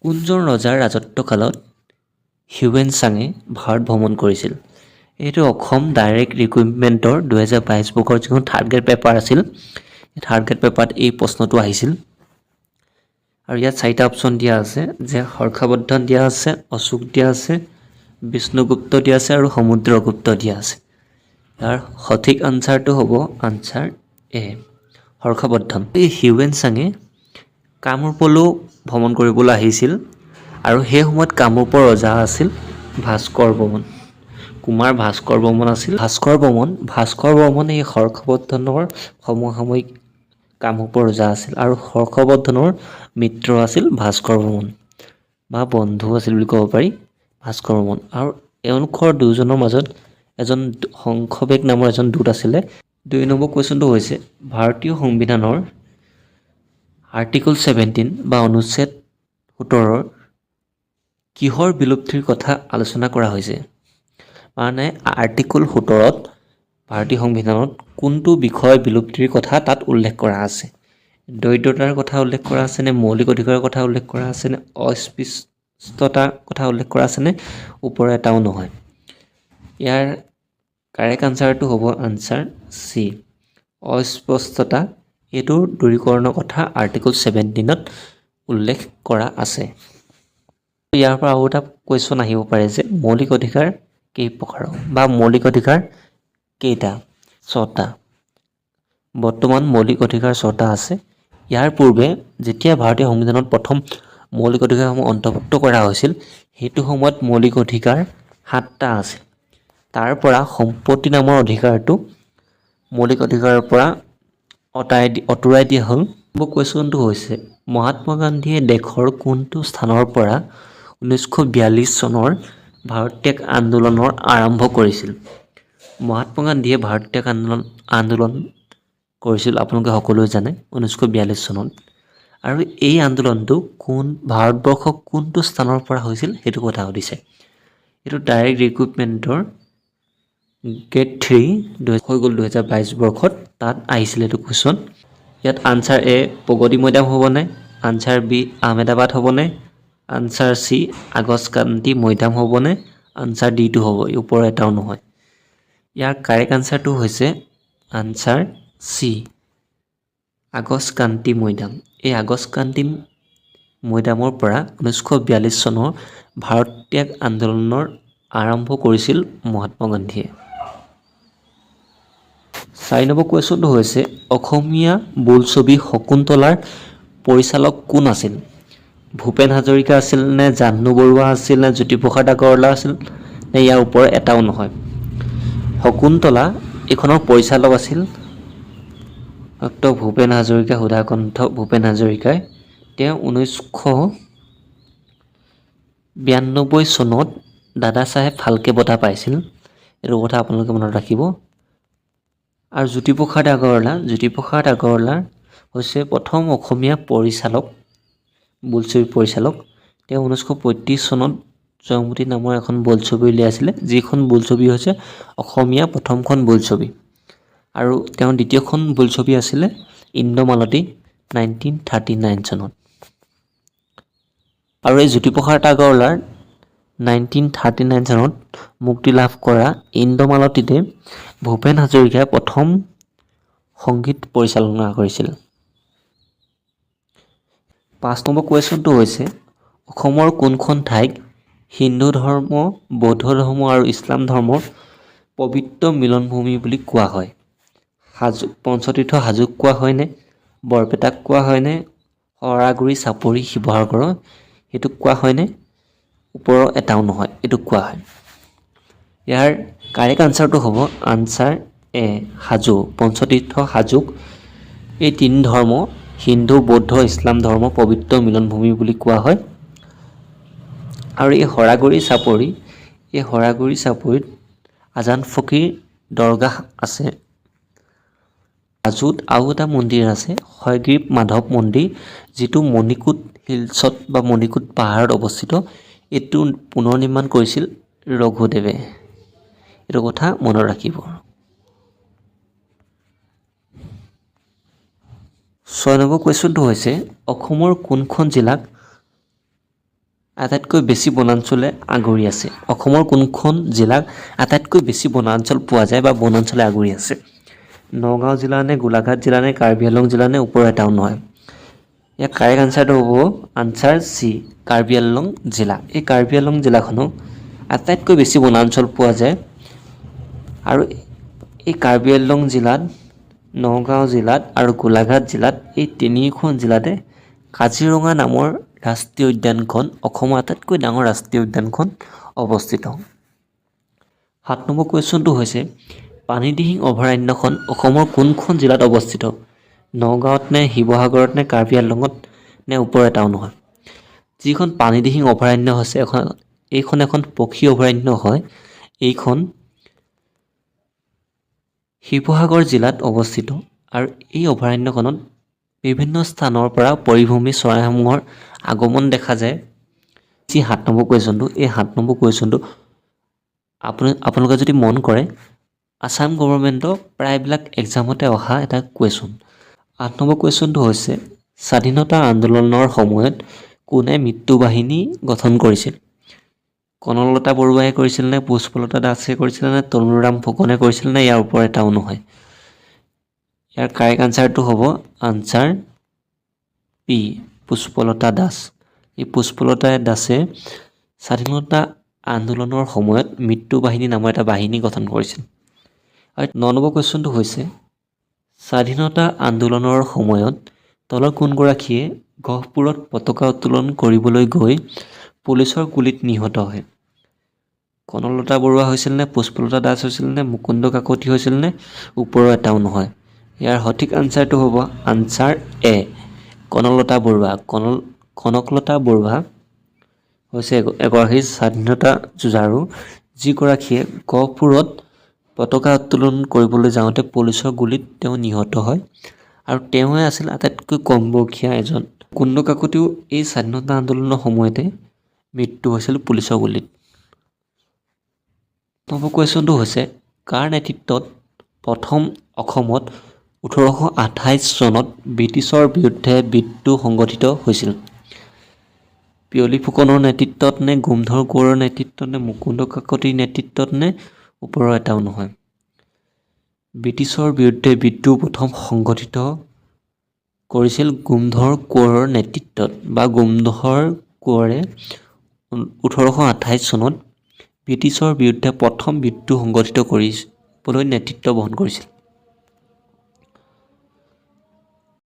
কোনজন ৰজাৰ ৰাজত্বকালত হিউৱেন চাঙে ভাৰত ভ্ৰমণ কৰিছিল? এইটো অসম ডাইৰেক্ট ৰিক্ৰুইটমেণ্টৰ 2022 বৰ্ষৰ যিখন থাৰ্ড গ্ৰেড পেপাৰ আছিল, এই থাৰ্ড গ্ৰেড পেপাৰত এই প্ৰশ্নটো আহিছিল। আৰু ইয়াত 4টা অপশ্যন দিয়া আছে, যে হৰ্ষবৰ্ধন দিয়া আছে, অশোক দিয়া আছে, বিষ্ণুগুপ্ত দিয়া আছে আৰু সমুদ্ৰগুপ্ত দিয়া আছে। ইয়াৰ সঠিক আনচাৰটো হ'ব আনচাৰ এ, হৰ্ষবৰ্ধন। এই হিউৱেন চাঙে কামৰূপলৈ ভ্ৰমণ কৰিবলৈ আহিছিল আৰু সেই সময়ত কামৰূপৰ ৰজা আছিল ভাস্কৰ বৰ্মন। কুমাৰ ভাস্কৰ বৰ্মন আছিল। ভাস্কৰ বৰ্মন এই হৰ্ষবৰ্ধনৰ সমসাময়িক কামৰূপৰ ৰজা আছিল আৰু হৰ্ষবৰ্ধনৰ মিত্ৰ আছিল ভাস্কৰ বৰ্মন বা বন্ধু আছিল বুলি ক'ব পাৰি ভাস্কৰ বৰ্মন। আৰু এওঁলোকৰ দুয়োজনৰ মাজত এজন শংখবেগ নামৰ এজন দূত আছিলে। 2 নম্বৰ কুৱেশ্যনটো হৈছে ভাৰতীয় সংবিধানৰ আৰ্টিকল 17 বা অনুচ্ছেদ 17 কিহৰ বিলুপ্তিৰ কথা আলোচনা কৰা হৈছে? মানে আৰ্টিকল 17ত ভাৰতীয় সংবিধানত কোনটো বিষয় বিলুপ্তিৰ কথা তাত উল্লেখ কৰা আছে? দৰিদ্ৰতাৰ কথা উল্লেখ কৰা আছে নে, মৌলিক অধিকাৰৰ কথা উল্লেখ কৰা আছে নে, অস্পৃশ্যতাৰ কথা উল্লেখ কৰা আছে নে, ওপৰৰ এটাও নহয়? ইয়াৰ কাৰেক্ট আনচাৰটো হ'ব আনচাৰ চি, অস্পৃশ্যতা। এইটো দূৰীকৰণৰ কথা আৰ্টিকল 17ত উল্লেখ কৰা আছে। ইয়াৰ পৰা আৰু এটা কুৱেশ্যন আহিব পাৰে যে মৌলিক অধিকাৰ কেই প্ৰকাৰৰ বা মৌলিক অধিকাৰ কেইটা? 6টা। বৰ্তমান মৌলিক অধিকাৰ 6টা আছে। ইয়াৰ পূৰ্বে যেতিয়া ভাৰতীয় সংবিধানত প্ৰথম মৌলিক অধিকাৰসমূহ অন্তৰ্ভুক্ত কৰা হৈছিল, সেইটো সময়ত মৌলিক অধিকাৰ 7টা আছিল। তাৰ পৰা সম্পত্তি নামৰ অধিকাৰটো মৌলিক অধিকাৰৰ পৰা আঁতৰাই দিয়া হ'ল। কুৱেশ্যনটো হৈছে মহাত্মা গান্ধীয়ে দেশৰ কোনটো স্থানৰ পৰা 1942 চনৰ ভাৰত ত্যাগ আন্দোলনৰ আৰম্ভ কৰিছিল? মহাত্মা গান্ধীয়ে ভাৰত ত্যাগ আন্দোলন কৰিছিল, আপোনালোকে সকলোৱে জানে, 1942 চনত। আৰু এই আন্দোলনটো ভাৰতবৰ্ষৰ কোনটো স্থানৰ পৰা হৈছিল সেইটো কথা সুধিছে। এইটো ডাইৰেক্ট ৰিক্ৰুইটমেণ্টৰ গ্ৰেড 3 হৈ গ'ল 2022 বৰ্ষত, তাত আহিছিল এইটো কুৱেশ্যন। ইয়াত আনচাৰ এ প্ৰগতি মৈদাম হ'বনে, আনচাৰ বি আহমেদাবাদ হ'বনে, আনচাৰ চি আগষ্ট ক্ৰান্তি মৈদাম হ'বনে, আনচাৰ ডিটো হ'ব, ওপৰৰ এটাও নহয়। ইয়াৰ কাৰেক্ট আনচাৰটো হৈছে আনচাৰ চি, আগষ্ট ক্ৰান্তি মৈদাম। এই আগষ্ট ক্ৰান্তি মৈদামৰ পৰা 1942 চনৰ ভাৰত ত্যাগ আন্দোলনৰ আৰম্ভ কৰিছিল মহাত্মা গান্ধীয়ে। 4 নম্বৰ কুৱেশ্যনটো হৈছে অসমীয়া বোলছবি শকুন্তলাৰ পৰিচালক কোন আছিল? ভূপেন হাজৰিকা আছিল নে, জাহ্নু বৰুৱা আছিল নে, জ্যোতিপ্ৰসাদ আগৰৱালা আছিল নে, ইয়াৰ ওপৰৰ এটাও নহয়? শকুন্তলা এইখনৰ পৰিচালক আছিল ডক্টৰ ভূপেন হাজৰিকা, সুধাকণ্ঠ ভূপেন হাজৰিকাই। তেওঁ 1992 চনত দাদা চাহেব ফাল্কে বঁটা পাইছিল, এইটো কথা আপোনালোকে মনত ৰাখিব। আৰু জ্যোতিপ্ৰসাদ আগৰৱালা হৈছে প্ৰথম অসমীয়া পৰিচালক, বোলছবি পৰিচালক। তেওঁ 1935 চনত জয়মতী নামৰ এখন বোলছবি উলিয়াইছিলে, যিখন বোলছবি হৈছে অসমীয়া প্ৰথমখন বোলছবি। আৰু তেওঁৰ দ্বিতীয়খন বোলছবি আছিলে ইন্দ্ৰমালতী 1939 চনত। আৰু এই জ্যোতিপ্ৰসাদ আগৰৱালাৰ 1939 চনত মুক্তি লাভ কৰা ইন্দ্ৰমালতীতে ভূপেন হাজৰিকাই প্ৰথম সংগীত পৰিচালনা কৰিছিল। 5 নম্বৰ কুৱেশ্যনটো হৈছে অসমৰ কোনখন ঠাইক হিন্দু ধৰ্ম, বৌদ্ধ ধৰ্ম আৰু ইছলাম ধৰ্মৰ পবিত্ৰ মিলনভূমি বুলি কোৱা হয়? পঞ্চতীৰ্থ হাজোক কোৱা হয়নে, বৰপেটাক কোৱা হয়নে, শৰাগুৰি চাপৰি শিৱসাগৰৰ সেইটোক কোৱা হয়নে, ওপৰৰ এটাও নহয়, এইটোক কোৱা হয়? ইয়াৰ কাৰেক্ট আনচাৰটো হ'ব আনচাৰ এ, হাজো। পঞ্চতীৰ্থ হাজোক এই 3 ধৰ্ম, হিন্দু, বৌদ্ধ, ইছলাম ধৰ্মৰ পবিত্ৰ মিলনভূমি বুলি কোৱা হয়। আৰু এই শৰাগুৰি চাপৰিত আজান ফকীৰ দৰগাহ আছে। হাজোত আৰু এটা মন্দিৰ আছে, হয়গ্ৰীৱ মাধৱ মন্দিৰ, যিটো মণিকোট হিলছত বা মণিকোট পাহাৰত অৱস্থিত। এইটো পুনৰ নিৰ্মাণ কৰিছিল ৰঘুদেৱে, এইটো কথা মনত ৰাখিব। 6 নম্বৰ কুৱেশ্যনটো হৈছে অসমৰ কোনখন জিলাক আটাইতকৈ বেছি বনাঞ্চলে আগুৰি আছে? অসমৰ কোনখন জিলাক আটাইতকৈ বেছি বনাঞ্চল পোৱা যায় বা বনাঞ্চলে আগুৰি আছে? নগাঁও জিলা নে গোলাঘাট জিলা নে কাৰ্বি আংলং জিলা নে ওপৰৰ এটাও নহয়? ইয়াৰ কাৰেক্ট আনচাৰটো হ'ব আনচাৰ চি, কাৰ্বি আংলং জিলা। এই কাৰ্বি আংলং জিলাখনক আটাইতকৈ বেছি বনাঞ্চল পোৱা যায় আৰু এই কাৰ্বি আংলং জিলাত, নগাঁও জিলাত আৰু গোলাঘাট জিলাত, এই তিনিখন জিলাতে কাজিৰঙা নামৰ ৰাষ্ট্ৰীয় উদ্যানখন, অসমৰ আটাইতকৈ ডাঙৰ ৰাষ্ট্ৰীয় উদ্যানখন অৱস্থিত। 7 নম্বৰ কুৱেশ্যনটো হৈছে পানীদিহিং অভয়াৰণ্যখন অসমৰ কোনখন জিলাত অৱস্থিত? নগাঁৱত নে শিৱসাগৰত নে কাৰ্বি আংলঙত নে ওপৰৰ এটাও নহয়? যিখন পানীদিহিং অভয়াৰণ্য হৈছে এইখন এখন পক্ষী অভয়াৰণ্য হয়। এইখন শিৱসাগৰ জিলাত অৱস্থিত আৰু এই অভয়াৰণ্যখনত বিভিন্ন স্থানৰ পৰা পৰিভ্ৰমী চৰাইসমূহৰ আগমন দেখা যায়। যি 7 নম্বৰ কুৱেশ্যনটো, এই 7 নম্বৰ কুৱেশ্যনটো আপোনালোকে যদি মন কৰে আসাম গভৰ্ণমেণ্টৰ প্ৰায়বিলাক এক্সামতে অহা এটা কুৱেশ্যন। 8 নম্বৰ কুৱেশ্যনটো হৈছে স্বাধীনতা আন্দোলনৰ সময়ত কোনে মৃত্যু বাহিনী গঠন কৰিছিল? কনকলতা বৰুৱাই কৰিছিল নে পুষ্পলতা দাসে কৰিছিল নে তৰুণৰাম ফুকনে কৰিছিল নে ইয়াৰ ওপৰত এটাও নহয়? ইয়াৰ কাৰেক্ট আনচাৰটো হ'ব আনচাৰ পি, পুষ্পলতা দাস। এই পুষ্পলতা দাসে স্বাধীনতা আন্দোলনৰ সময়ত মৃত্যু বাহিনী নামৰ এটা বাহিনী গঠন কৰিছিল। আৰু 9 নম্বৰ কুৱেশ্যনটো হৈছে স্বাধীনতা আন্দোলনৰ সময়ত তলৰ কোনগৰাকীয়ে গহপুৰত পতাকা উত্তোলন কৰিবলৈ গৈ পুলিচৰ গুলীত নিহত হয়? কনকলতা বৰুৱা হৈছিল নে পুষ্পলতা দাস হৈছিল নে মুকুন্দ কাকতি হৈছিল নে ওপৰৰ এটাও নহয়? ইয়াৰ সঠিক আনচাৰটো হ'ব আনচাৰ এ, কনকলতা বৰুৱা। কনকলতা বৰুৱা হৈছে এগৰাকী স্বাধীনতা যুঁজাৰু, যিগৰাকীয়ে গহপুৰত পতাকা উত্তোলন কৰিবলৈ যাওঁতে পুলিচৰ গুলীত তেওঁ নিহত হয় আৰু তেওঁৱে আছিল আটাইতকৈ কম বয়সীয়া এজন। মুকুন্দ কাকতিও এই স্বাধীনতা আন্দোলনৰ সময়তে মৃত্যু হৈছিল পুলিচৰ গুলীত। নম্বৰ কুৱেশ্যনটো হৈছে কাৰ নেতৃত্বত প্ৰথম অসমত 1828 চনত ব্ৰিটিছৰ বিৰুদ্ধে বিদ্ৰোহ সংগঠিত হৈছিল? পিয়লি ফুকনৰ নেতৃত্বত নে গোমধৰ কোঁৱৰৰ নেতৃত্বত নে মুকুন্দ কাকতিৰ নেতৃত্বত নে ওপৰৰ এটাও নহয়? ব্ৰিটিছৰ বিৰুদ্ধে বিদ্ৰোহ প্ৰথম সংগঠিত কৰিছিল গোমধৰ কোঁৱৰৰ নেতৃত্বত বা গোমধৰ কোঁৱৰে 1828 চনত ব্ৰিটিছৰ বিৰুদ্ধে প্ৰথম বিদ্ৰোহ সংগঠিত কৰিবলৈ নেতৃত্ব বহন কৰিছিল।